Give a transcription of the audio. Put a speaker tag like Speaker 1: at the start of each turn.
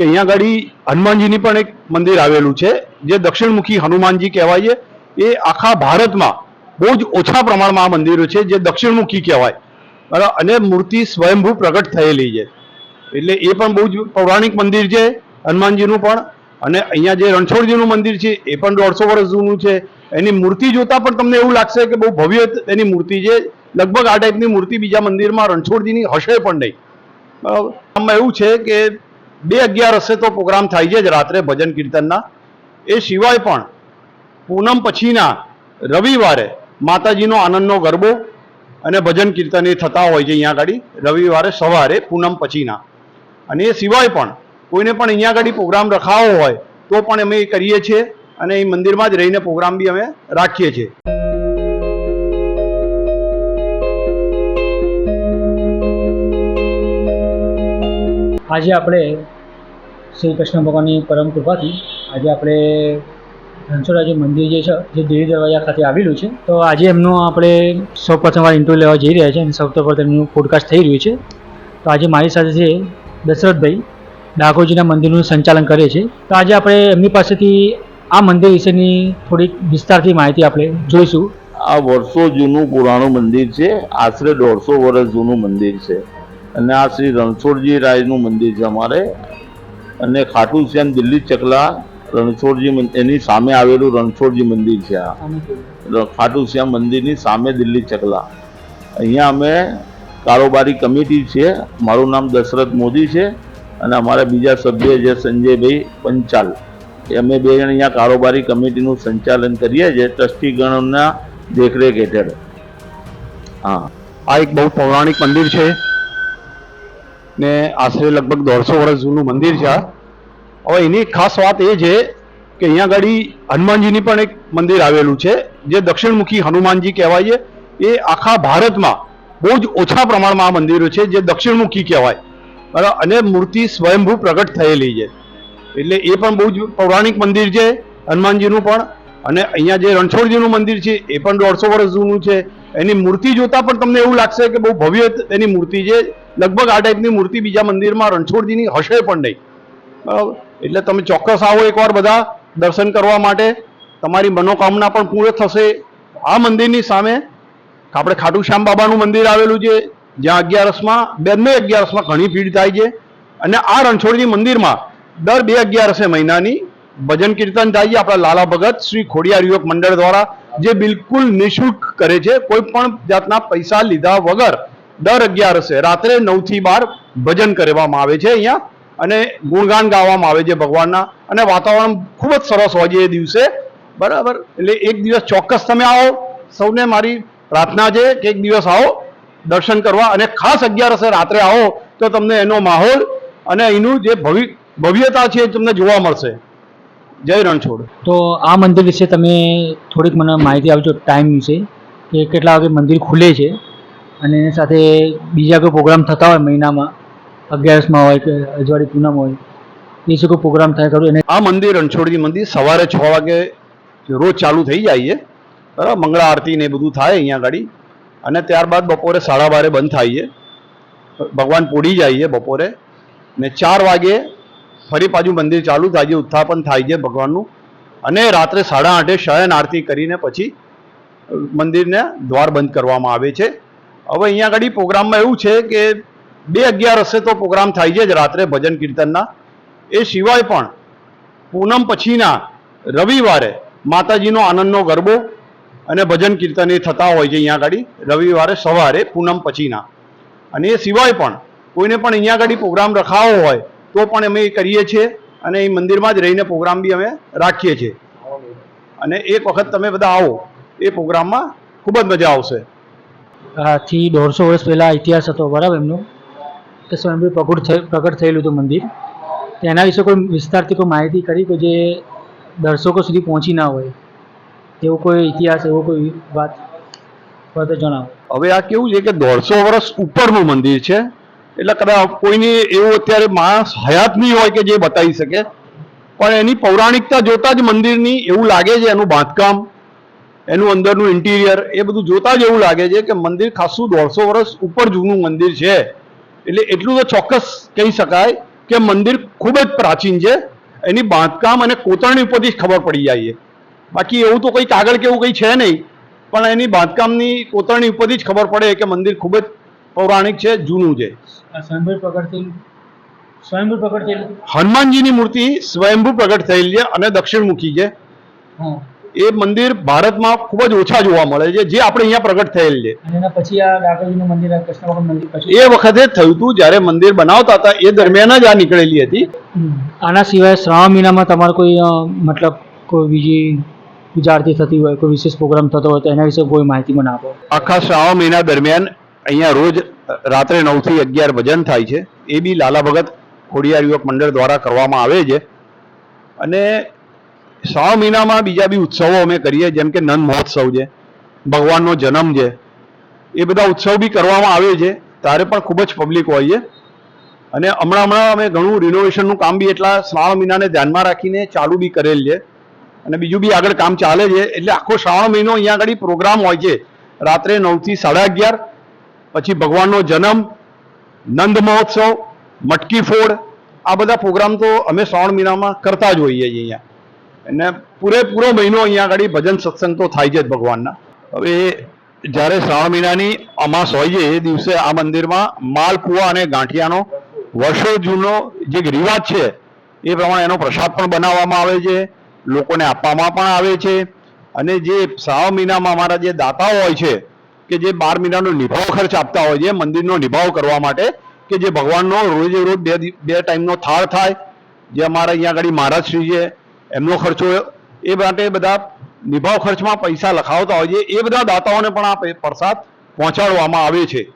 Speaker 1: કે અહીંયા આગળ હનુમાનજીની પણ એક મંદિર આવેલું છે જે દક્ષિણમુખી હનુમાનજી કહેવાય છે। એ આખા ભારતમાં બહુ જ ઓછા પ્રમાણમાં આ મંદિરો છે જે દક્ષિણમુખી કહેવાય, બરાબર। અને મૂર્તિ સ્વયંભૂ પ્રગટ થયેલી છે, એટલે એ પણ બહુ જ પૌરાણિક મંદિર છે હનુમાનજીનું પણ। અને અહીંયા જે રણછોડજીનું મંદિર છે એ પણ 150 વર્ષ જૂનું છે। એની મૂર્તિ જોતા પણ તમને એવું લાગશે કે બહુ ભવ્ય એની મૂર્તિ છે। લગભગ આ ટાઈપની મૂર્તિ બીજા મંદિરમાં રણછોડજીની હશે પણ નહીં, બરાબર। આમાં એવું છે કે 2:11 તો પ્રોગ્રામ થાય છે જ રાત્રે ભજન કીર્તનના। એ સિવાય પણ પૂનમ પછીના રવિવારે માતાજીનો આનંદનો ગરબો અને ભજન કીર્તન એ થતા હોય છે અહીંયા આગળ રવિવારે સવારે પૂનમ પછીના। અને એ સિવાય પણ કોઈને પણ અહીંયા આગળ પ્રોગ્રામ રખાવો હોય તો પણ અમે એ કરીએ છીએ અને એ મંદિરમાં જ રહીને પ્રોગ્રામ બી અમે રાખીએ છીએ।
Speaker 2: આજે આપણે શ્રી કૃષ્ણ ભગવાનની પરમ કૃપાથી આજે આપણે રણછોડરાયજી મંદિર જે છે જે દેવી દરવાજા ખાતે આવેલું છે, તો આજે એમનું આપણે સૌ પ્રથમવાર ઇન્ટરવ્યૂ લેવા જઈ રહ્યા છે અને સૌ પ્રથમ એમનું પોડકાસ્ટ થઈ રહ્યું છે। તો આજે મારી સાથે છે દશરથભાઈ, ડાકોરજીના મંદિરનું સંચાલન કરે છે। તો આજે આપણે એમની પાસેથી આ મંદિર વિશેની થોડીક વિસ્તારથી માહિતી આપણે જોઈશું।
Speaker 3: આ વર્ષો જૂનું પુરાણું મંદિર છે, આશરે 150 વર્ષ જૂનું મંદિર છે અને આ શ્રી રણછોડજી રાયનું મંદિર છે અમારે। અને ખાટુ શ્યામ દિલ્હી ચકલા રણછોડજી એની સામે આવેલું રણછોડજી મંદિર છે। આ ખાટુ શ્યામ મંદિરની સામે દિલ્હી ચકલા। અહીંયા અમે કારોબારી કમિટી છે, મારું નામ દશરથ મોદી છે અને અમારા બીજા સભ્ય છે સંજયભાઈ પંચાલ। અમે 2 જણ અહીંયા કારોબારી કમિટીનું સંચાલન કરીએ છીએ ટ્રસ્ટીગણના દેખરેખ હેઠળ। હા,
Speaker 1: આ એક બહુ પૌરાણિક મંદિર છે ને આશરે લગભગ 150 વર્ષ જૂનું મંદિર છે। હવે એની ખાસ વાત એ છે કે અહીંયા આગળ હનુમાનજીની પણ એક મંદિર આવેલું છે જે દક્ષિણમુખી હનુમાનજી કહેવાય છે। એ આખા ભારતમાં બહુ જ ઓછા પ્રમાણમાં આ મંદિરો છે જે દક્ષિણમુખી કહેવાય, બરાબર। અને મૂર્તિ સ્વયંભૂ પ્રગટ થયેલી છે, એટલે એ પણ બહુ જ પૌરાણિક મંદિર છે હનુમાનજીનું પણ। અને અહીંયા જે રણછોડજીનું મંદિર છે એ પણ 150 વર્ષ જૂનું છે। એની મૂર્તિ જોતા પણ તમને એવું લાગશે કે બહુ ભવ્ય એની મૂર્તિ છે। લગભગ આ ટાઈપની મૂર્તિ બીજા મંદિરમાં રણછોડજીની હશે પણ નહીં, બરાબર। એટલે તમે ચોક્કસ આવો એકવાર બધા દર્શન કરવા માટે, તમારી મનોકામના પણ પૂર્ણ થશે। આ મંદિરની સામે આપણે ખાટુ શ્યામ બાબાનું મંદિર આવેલું છે જ્યાં 11માં બંને 11માં ઘણી ભીડ થાય છે। અને આ રણછોડજી મંદિરમાં દર 2:11 મહિનાની ભજન કીર્તન થાય છે આપણા લાલા ભગત શ્રી ખોડિયાર યુવક મંડળ દ્વારા, જે બિલકુલ નિઃશુલ્ક કરે છે, કોઈ પણ જાતના પૈસા લીધા વગર। દર 11 રાત્રે 9 થી 12 ભજન કરવામાં આવે છે અહીંયા અને ગુણગાન ગાવામાં આવે છે ભગવાનના। અને વાતાવરણ ખૂબ જ સરસ હોય છે એ દિવસે, બરાબર। એટલે એક દિવસ ચોક્કસ તમે આવો, સૌને મારી પ્રાર્થના છે કે એક દિવસ આવો દર્શન કરવા। અને ખાસ 11 રાત્રે આવો તો તમને એનો માહોલ અને એનું જે ભવ્યતા છે એ તમને જોવા મળશે। જય રણછોડ।
Speaker 2: તો આ મંદિર વિશે તમે થોડીક મને માહિતી આપજો, ટાઈમ વિશે, કે કેટલા વાગે મંદિર ખુલે છે અને એની સાથે બીજા કોઈ પ્રોગ્રામ થતા હોય મહિનામાં 11માં હોય કે અજવાળી પૂનમ હોય એ શું કોઈ પ્રોગ્રામ થાય ખરું? અને
Speaker 1: આ મંદિર રણછોડજી મંદિર સવારે 6 વાગે રોજ ચાલુ થઈ જાય છે, બરાબર। મંગળા આરતી ને બધું થાય અહીંયા આગળ અને ત્યારબાદ બપોરે 12:30 બંધ થાય છે, ભગવાન પોડી જાય છે બપોરે ને 4 વાગે ફરી પાછું મંદિર ચાલુ થાય છે, ઉત્થાપન થાય છે ભગવાનનું। અને રાત્રે 8:30 શયન આરતી કરીને પછી મંદિરને દ્વાર બંધ કરવામાં આવે છે। હવે અહીંયા આગળ પ્રોગ્રામમાં એવું છે કે 2:11 તો પ્રોગ્રામ થાય છે જ રાત્રે ભજન કીર્તનના। એ સિવાય પણ પૂનમ પછીના રવિવારે માતાજીનો આનંદનો ગરબો અને ભજન કીર્તન એ થતા હોય છે અહીંયા આગળ રવિવારે સવારે પૂનમ પછીના। અને એ સિવાય પણ કોઈને પણ અહીંયા આગળ પ્રોગ્રામ રખાવો હોય તો પણ અમે એ કરીએ છીએ અને એ મંદિરમાં જ રહીને પ્રોગ્રામ બી અમે રાખીએ છીએ। અને એક વખત તમે બધા આવો, એ પ્રોગ્રામમાં ખૂબ જ મજા આવશે।
Speaker 2: આથી 150 વર્ષ પહેલાં ઇતિહાસ હતો, બરાબર એમનો, કે સ્વયંભૂ પ્રગટ થયેલું હતું મંદિર। તેના વિશે કોઈ વિસ્તારથી કોઈ માહિતી કરી કે જે દર્શકો સુધી પહોંચી ના હોય, એવો કોઈ ઇતિહાસ, એવો કોઈ વાત હોય તો જણાવો।
Speaker 1: હવે આ કેવું છે કે 150 વર્ષ ઉપરનું મંદિર છે, એટલે કદાચ કોઈની એવું અત્યારે માણસ હયાત નહીં હોય કે જે બતાવી શકે, પણ એની પૌરાણિકતા જોતા જ મંદિરની એવું લાગે છે, એનું બાંધકામ, એનું અંદરનું ઇન્ટિરિયર એ બધું જોતા જ એવું લાગે છે કે મંદિર ખાસું 150 વર્ષ ઉપર જૂનું મંદિર છે। એટલે એટલું તો ચોક્કસ કહી શકાય કે મંદિર ખૂબ જ પ્રાચીન છે. એની બાંધકામ અને કોતરણી ઉપરથી જ ખબર પડી જાય છે. બાકી એવું તો કંઈ કાગળ કે એવું કંઈ છે નહીં, પણ એની બાંધકામની કોતરણી ઉપરથી જ ખબર પડે કે મંદિર ખૂબ જ પૌરાણિક છે, જૂનું છે.
Speaker 2: સ્વયંભૂ પ્રગટ થયેલું
Speaker 1: હનુમાનજીની મૂર્તિ સ્વયંભૂ પ્રગટ થયેલી છે અને દક્ષિણમુખી છે.
Speaker 2: હા.
Speaker 1: એ મંદિર ભારતમાં ખૂબ જ ઓછા જોવા મળે છે, જે આપણે અહીંયા પ્રગટ થયેલ છે.
Speaker 2: અને એના પછી આ ડાકોરજીનું મંદિર, આ કૃષ્ણ ભગવાન મંદિર પછી
Speaker 1: એ વખતે થયું હતું જ્યારે મંદિર બનાવતા હતા એ દરમિયાન જ આ નીકળેલી હતી.
Speaker 2: આના સિવાય શ્રાવણ મહિનામાં તમારે કોઈ મતલબ કોઈ બીજી પૂજા આરતી થતી હોય, કોઈ વિશેષ પ્રોગ્રામ થતો હોય તો એના વિશે કોઈ માહિતી મને આપો.
Speaker 1: આખા શ્રાવણ મહિના દરમિયાન અહીંયા રોજ રાત્રે 9 થી 11 ભજન થાય છે. એ બી લાલા ભગત ખોડિયાર યુવક મંડળ દ્વારા કરવામાં આવે છે. અને શ્રાવણ મહિનામાં બીજા બી ઉત્સવો અમે કરીએ, જેમ કે નંદ મહોત્સવ છે, ભગવાનનો જન્મ છે, એ બધા ઉત્સવ બી કરવામાં આવે છે. ત્યારે પણ ખૂબ જ પબ્લિક હોય છે. અને હમણાં અમે ઘણું રિનોવેશનનું કામ બી એટલા શ્રાવણ મહિનાને ધ્યાનમાં રાખીને ચાલુ બી કરેલ છે. અને બીજું બી આગળ કામ ચાલે છે. એટલે આખો શ્રાવણ મહિનો અહીંયા આગળ પ્રોગ્રામ હોય છે. રાત્રે 9 થી 11:30, પછી ભગવાનનો જન્મ, નંદ મહોત્સવ, મટકી ફોડ, આ બધા પ્રોગ્રામ તો અમે શ્રાવણ મહિનામાં કરતા જ હોઈએ છીએ અહીંયા. અને પૂરેપૂરો મહિનો અહીંયા આગળ ભજન સત્સંગ તો થાય છે જ ભગવાનના. હવે જ્યારે શ્રાવણ મહિનાની અમાસ હોય છે એ દિવસે આ મંદિરમાં માલપુઆ અને ગાંઠિયાનો વર્ષો જૂનો જે રિવાજ છે એ પ્રમાણે એનો પ્રસાદ પણ બનાવવામાં આવે છે, લોકોને આપવામાં પણ આવે છે. અને જે શ્રાવણ મહિનામાં અમારા જે દાતાઓ હોય છે કે જે 12 મહિનાનો નિભાવ ખર્ચ આપતા હોય છે મંદિરનો નિભાવ કરવા માટે, કે જે ભગવાનનો રોજે રોજ બે ટાઈમનો થાળ થાય, જે અમારા અહીંયા આગળ મહારાજ શ્રી છે એમનો ખર્ચો, એ માટે બધા નિભાવ ખર્ચમાં પૈસા લખાવતા હોય છે. એ બધા દાતાઓને પણ આ પ્રસાદ પહોંચાડવામાં આવે છે.